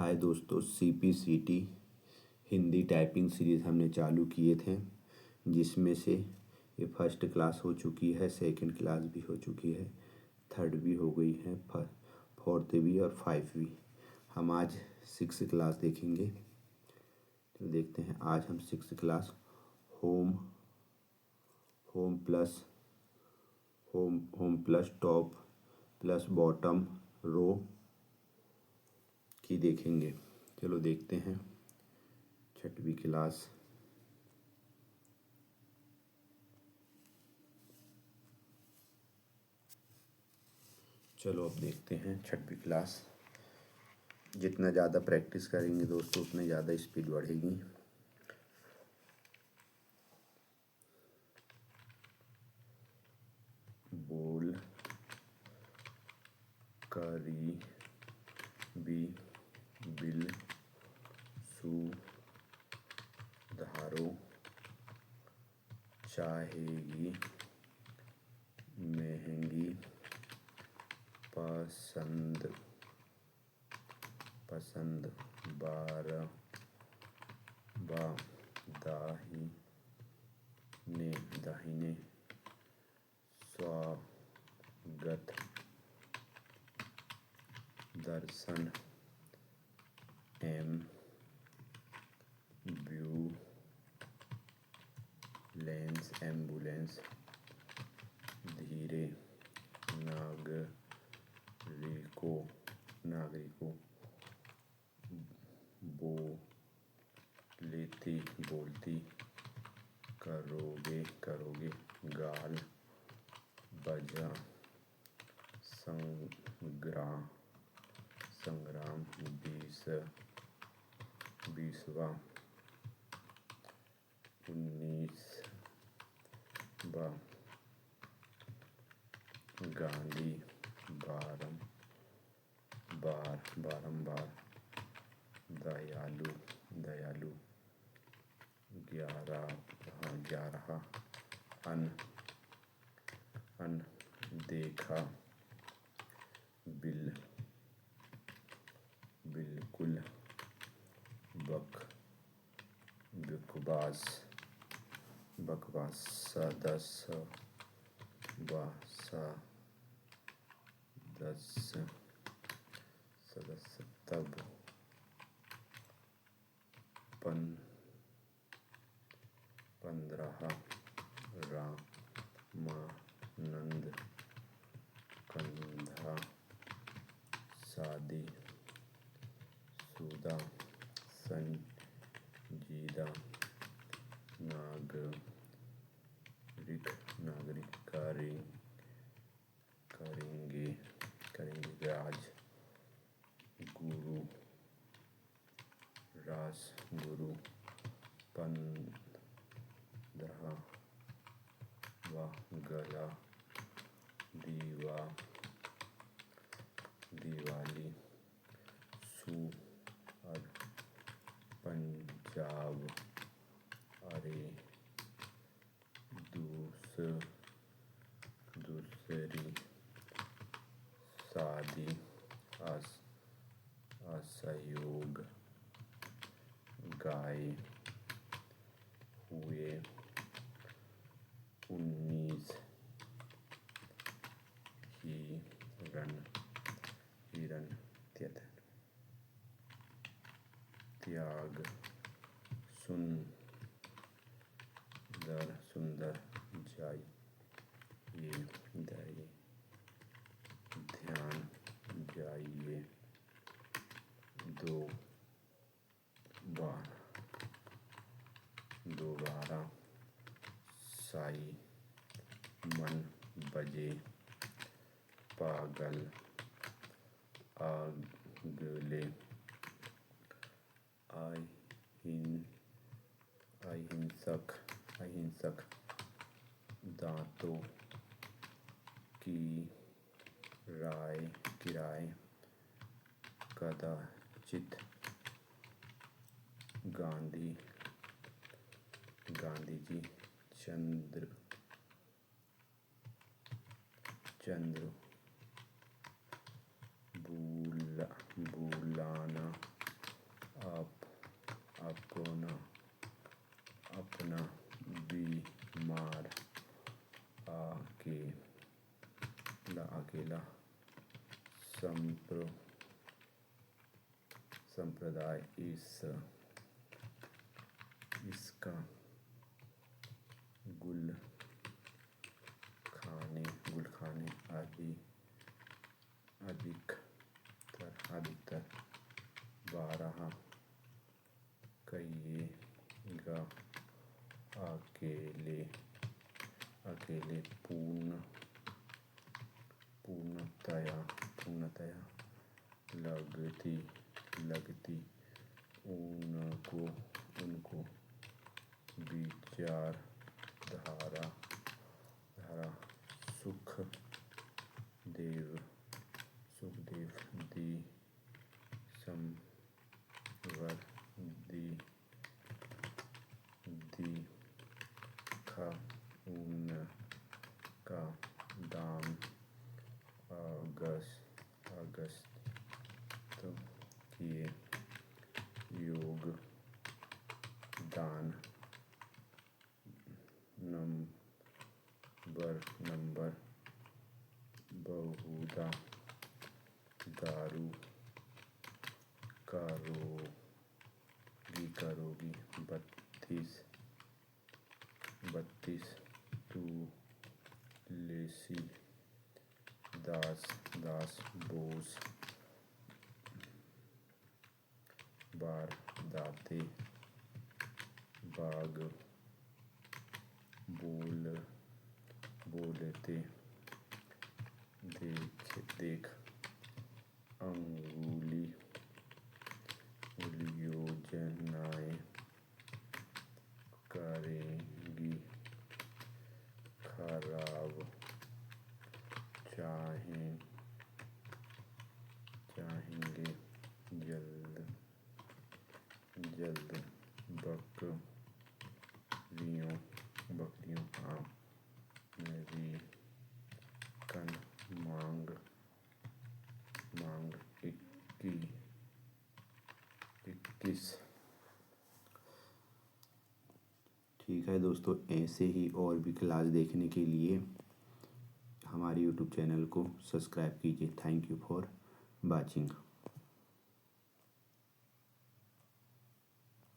हाय दोस्तों, CPCT Hindi typing series हमने चालू किए थे, जिसमें से ये फर्स्ट क्लास हो चुकी है, सेकंड क्लास भी हो चुकी है, थर्ड भी हो गई है, फोर्थ भी और फाइव भी। हम आज सिक्स क्लास देखेंगे। तो देखते हैं, आज हम six class home plus top plus bottom row की देखेंगे। चलो देखते हैं छठवीं क्लास। चलो अब देखते हैं छठवीं क्लास। जितना ज़्यादा प्रैक्टिस करेंगे दोस्तों, उतनी ज़्यादा स्पीड बढ़ेगी। बोल करी बी बिल सुधारो चाहेगी महंगी पसंद बार दाहिने स्वागत दर्शन एम्बुलेंस धीरे नागरिकों बोलती करोगे गाल बजा संग्राम 20वां 19वां गांधी बारंबार दयालु 11 अनदेखा बिल्कुल बकवास सदस्य तब 15 रामानंद कंधा शादी शुदा संजीदा नागरिक करेंगे राजगुरु 15वां गला दिवाली सुअर पंजाब अरे दूसरी शादी असहयोग गाए हुए 19 हिरन त्याग सुंदर ध्यान जाइए 12 साई मन बजे पागल अगले अहिंसक दांतों की किराए कदाचित गांधी जी चंद्र बुलाना पहला संप्रदाय इसका गुल खाने अधिकतर 12 कहिएगा अकेले पूर्णतया लगती उनको विचारधारा सुखदेव दिखा उनका दान अगस्त किए योगदान नंबर बहुधा दारू करोगी 32 तुलसी दास बोस वारदाते बाग बोलते देख योजनाएं करेंगी खराब चाहेंगे जल्द बकरियों अमेरिकन मांग 21। ठीक है दोस्तों, ऐसे ही और भी क्लास देखने के लिए हमारे YouTube चैनल को सब्सक्राइब कीजिए। Thank you for watching.